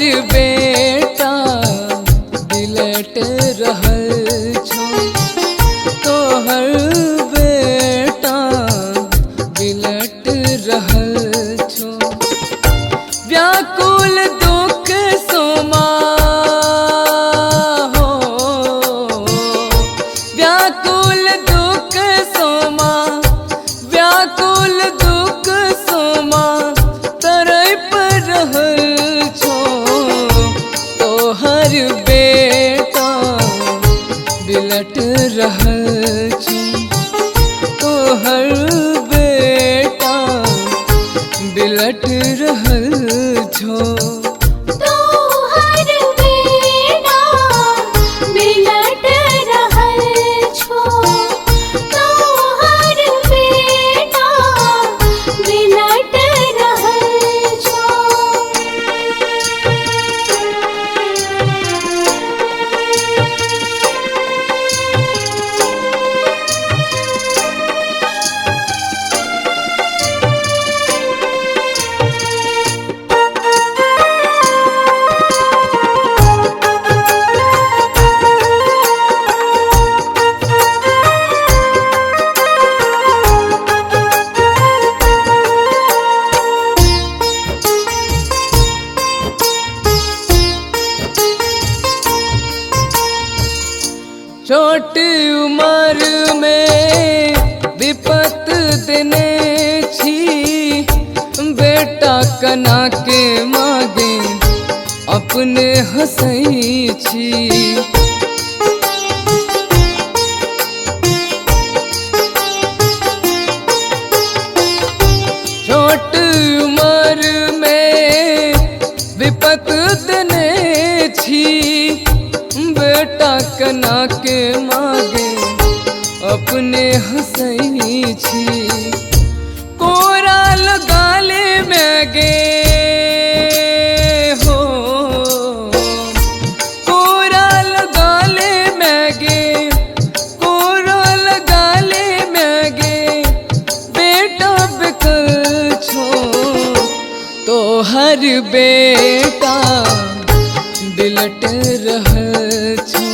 बेटा बिलट रहल छो, तोहर बेटा बिलट रहल छो। व्याकुल दुख सोमा हो, व्याकुल दुख सोमा, व्याकुल दुख सोमा तरप रहल छो। तोहर बेटा बिलट रहल छो, तोहर बेटा बिलट रहल छो। तोहर बेटा बिलट रहल छो, तोहर बेटा बिलट रहल छो। छोटी उम्र में विपत देने छी, बेटा कना के मागे अपने हंसई छी। छोट उम्र में विपत देने छी, बेटा कना के मागे अपने हंसई छी। कोरा लगाले में गे हो, कोरा लगाले में गे, कोरा लगाले में गे बेटा बिकल छो। तोहर बेटा बिलट रहल छो,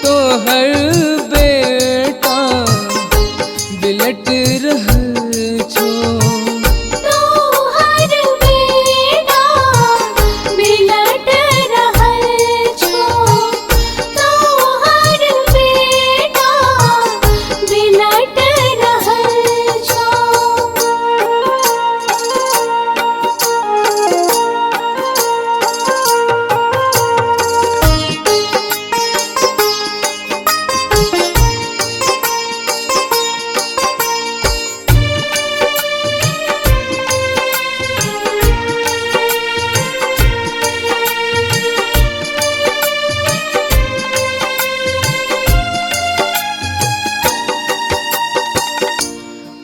तोहर बेटा बिलट रहल छो। तोहर बेटा बिलट रहल छो, तोहर बेटा बिलट रहल छो।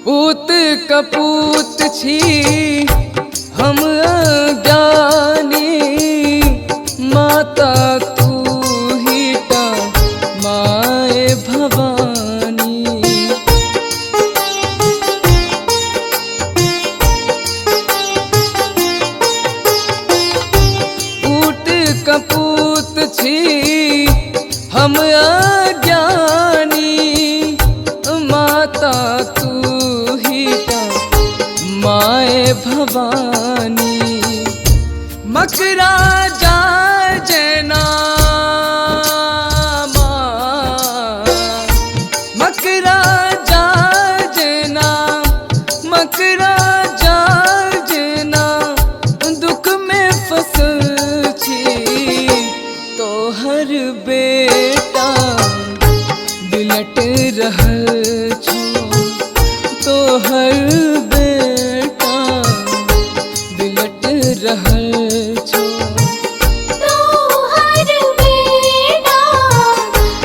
पूत कपूत छी हम अज्ञानी, माता तू ही ता माए भवानी। पूत कपूत छी हम अज्ञानी, माता तू ही ता माए भवानी। मकरा जा जना माँ, मकरा जा जना, मकरा जा जना दुख में फसल छी। तोहर बेटा बिलट रहल छो, तोहर बेटा बिलट रहल छो। तोहर बेटा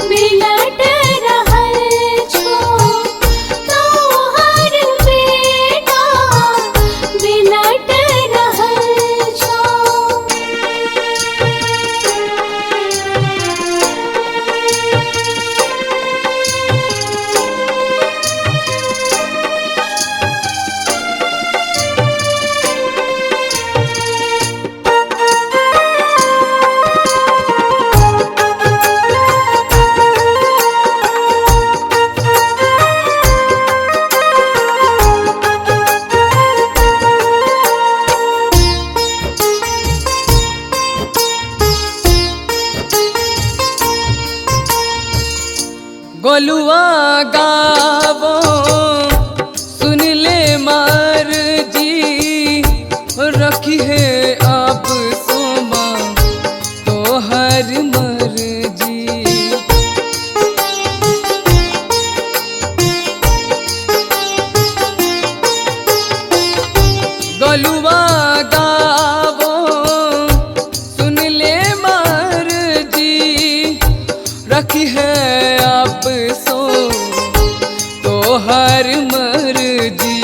बिलट रहल छो, तोहर बेटा बिलट रहल छो। रखी है आप सोमा तो हर मर्जी। गलुआ गावो सुन ले मर्जी, रखी है आप सो तो हर मर्जी।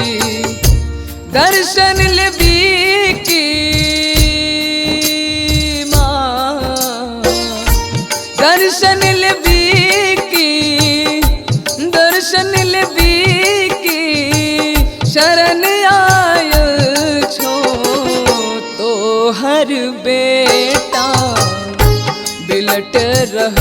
दर्शन लेवी की माँ, दर्शन लेवी की, दर्शन लेवी की शरण आय छो तो हर बेटा बिलट रह